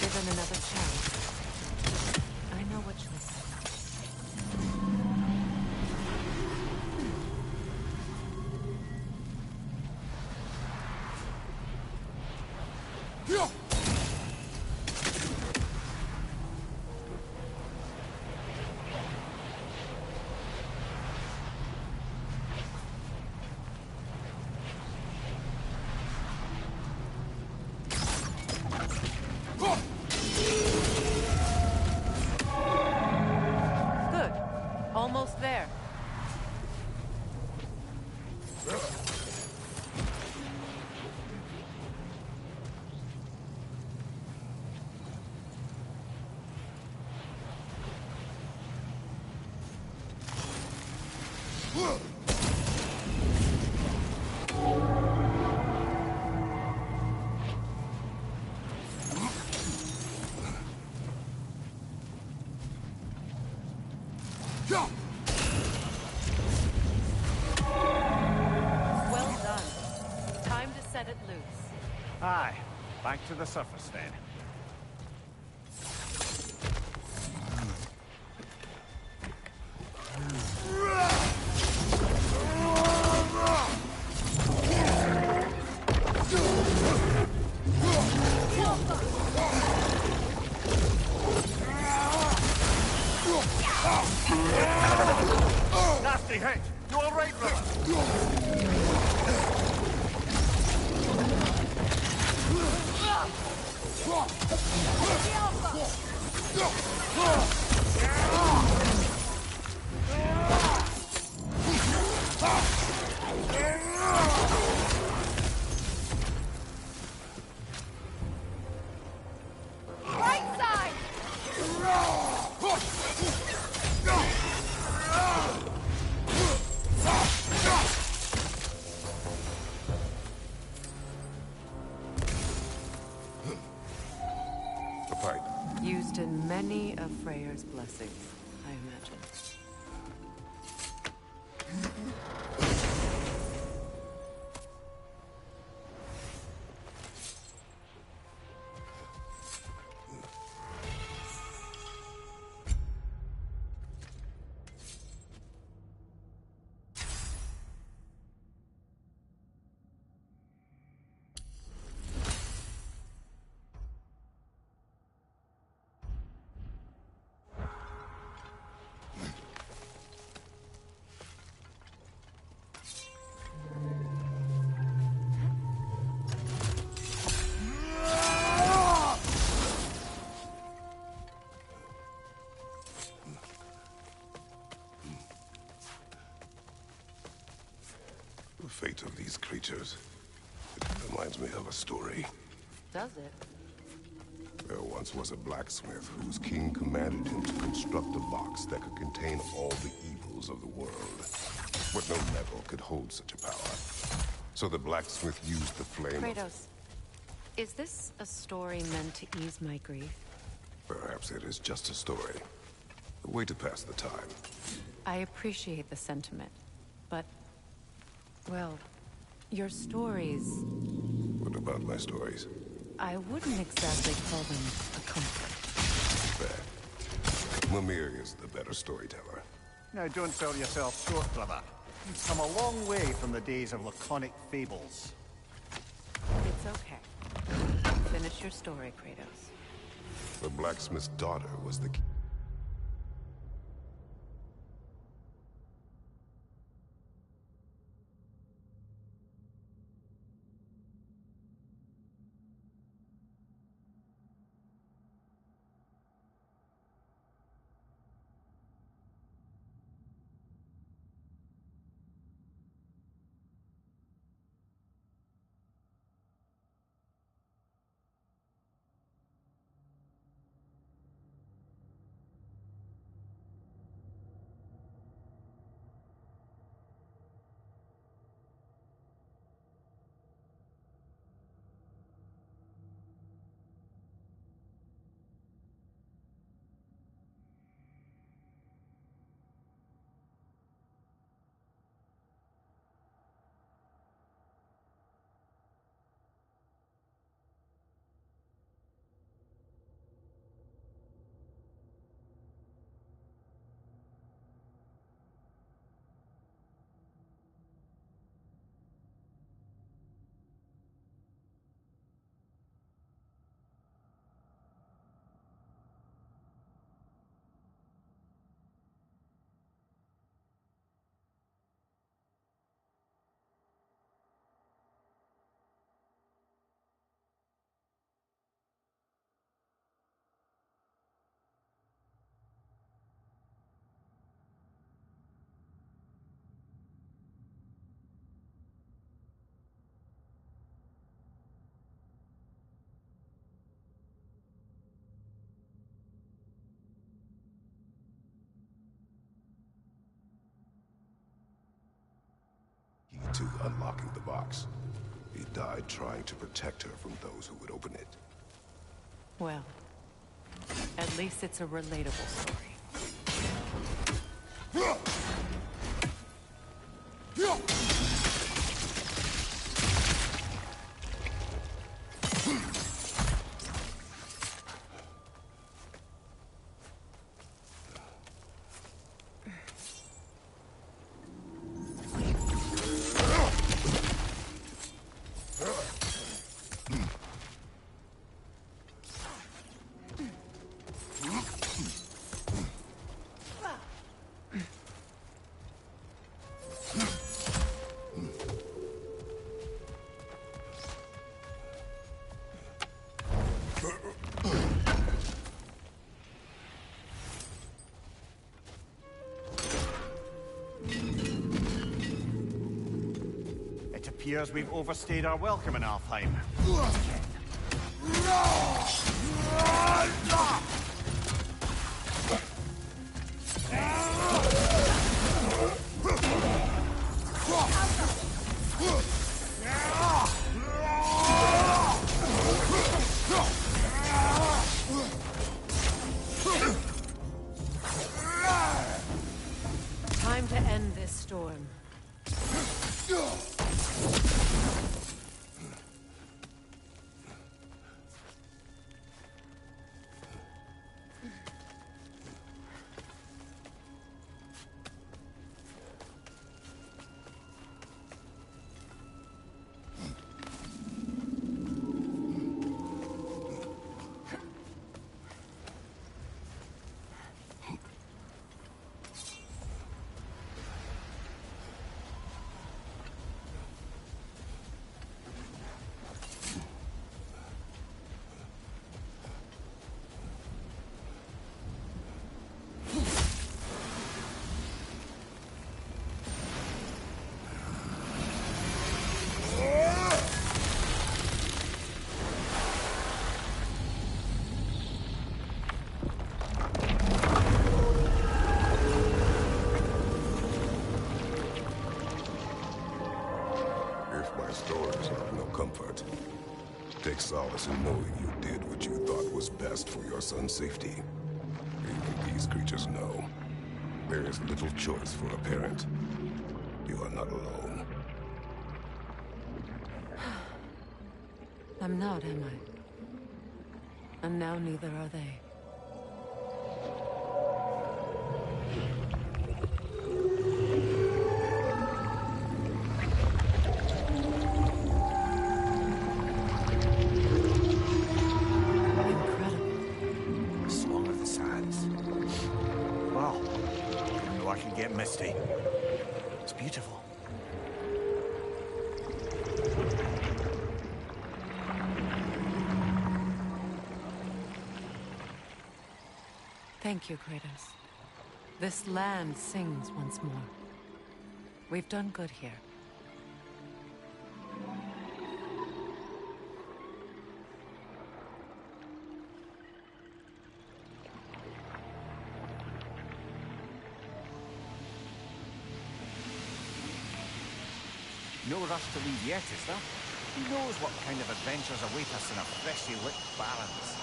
Given another chance, I know what you'll say. Good. Almost there. Well done. Time to set it loose. Aye, back to the surface then. Nasty hit! You all right, brother? Right side! A pipe. Used in many of Freyr's blessings, I imagine. The fate of these creatures. It reminds me of a story. Does it? There once was a blacksmith whose king commanded him to construct a box that could contain all the evils of the world. But no metal could hold such a power. So the blacksmith used the flame Kratos, is this a story meant to ease my grief? Perhaps it is just a story. A way to pass the time. I appreciate the sentiment, but... well, your stories... What about my stories? I wouldn't exactly call them a comfort. Fair. Mimir is the better storyteller. Now, don't sell yourself short, brother. You've come a long way from the days of laconic fables. It's okay. Finish your story, Kratos. The blacksmith's daughter was the... key to unlocking the box. He died trying to protect her from those who would open it. Well, at least it's a relatable story. appears we've overstayed our welcome in Alfheim. Time to end this storm. Take solace in knowing you did what you thought was best for your son's safety. Even these creatures know. There is little choice for a parent. You are not alone. I'm not, am I? And now neither are they. Misty. It's beautiful. Thank you, Kratos. This land sings once more. We've done good here. No rush to leave yet, is there? Who knows what kind of adventures await us in our freshly lit barrens?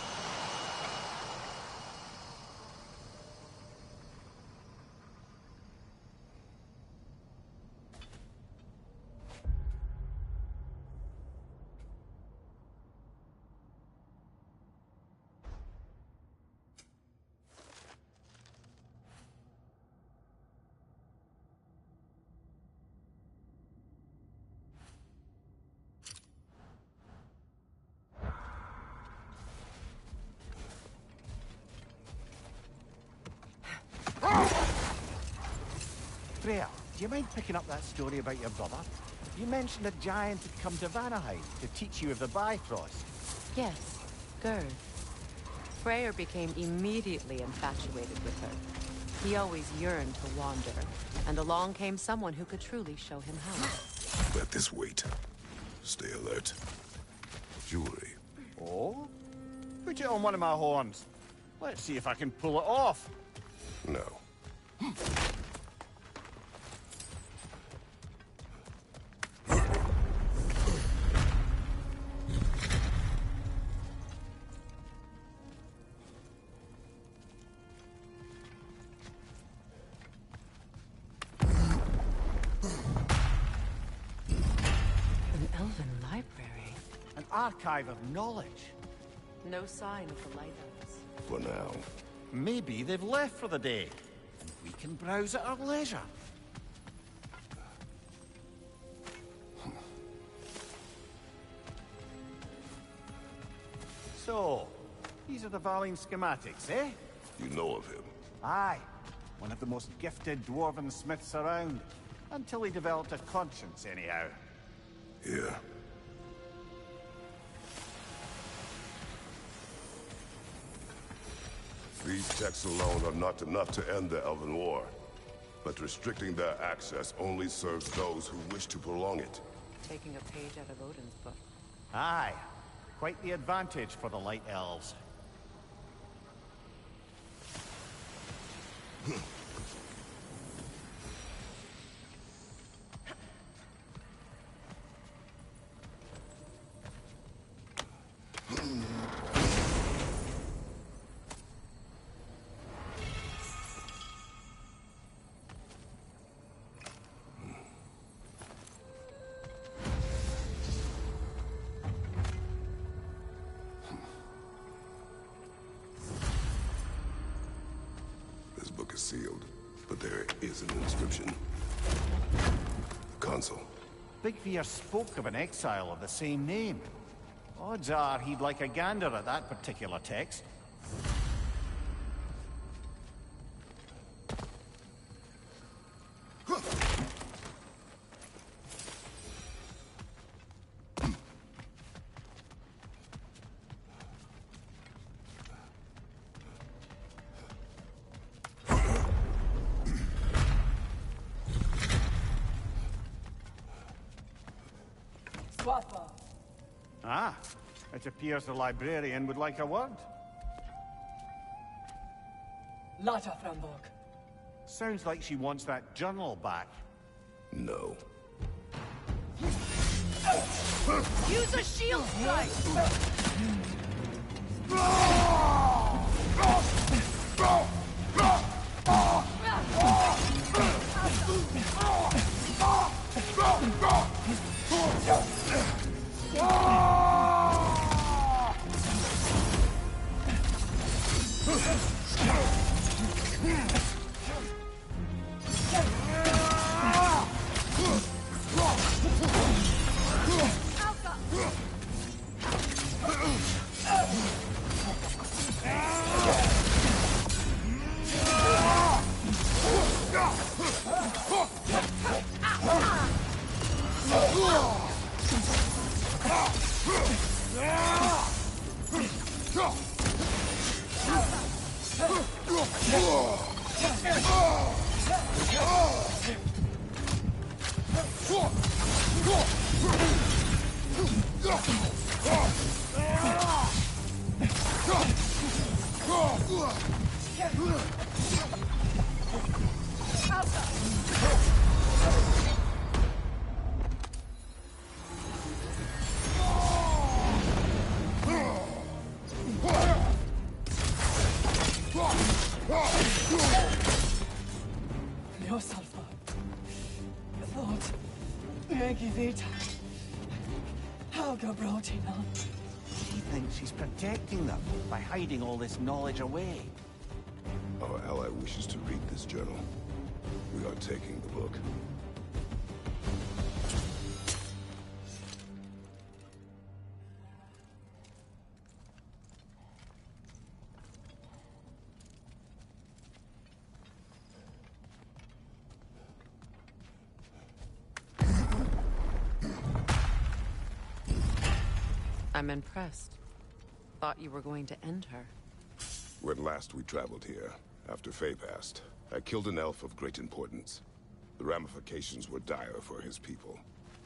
Freya, do you mind picking up that story about your brother? You mentioned a giant had come to Vanaheim to teach you of the Bifrost. Yes, Gerd. Freyr became immediately infatuated with her. He always yearned to wander, and along came someone who could truly show him how. Let this wait. Stay alert. Jewelry. Oh? Put it on one of my horns. Let's see if I can pull it off. No. Archive of knowledge. No sign of the light elves. For now. Maybe they've left for the day, and we can browse at our leisure. So, these are the Valine schematics, eh? You know of him? Aye. One of the most gifted dwarven smiths around. Until he developed a conscience, anyhow. Yeah. These texts alone are not enough to end the Elven War. But restricting their access only serves those who wish to prolong it. taking a page out of Odin's book. Aye. Quite the advantage for the Light Elves. This book is sealed, but there is an inscription. Consul. Big Veer spoke of an exile of the same name. Odds are he'd like a gander at that particular text. Ah, it appears the librarian would like a word. Lata Frambok. Sounds like she wants that journal back. No. Use a shield strike! She thinks she's protecting them by hiding all this knowledge away. Our ally wishes to read this journal. We are taking the book. I'm impressed. Thought you were going to end her. When last we traveled here, after Faye passed, I killed an elf of great importance. The ramifications were dire for his people.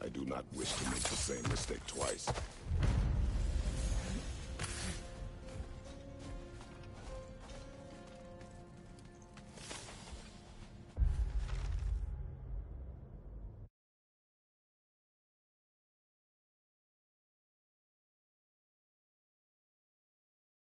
I do not wish to make the same mistake twice.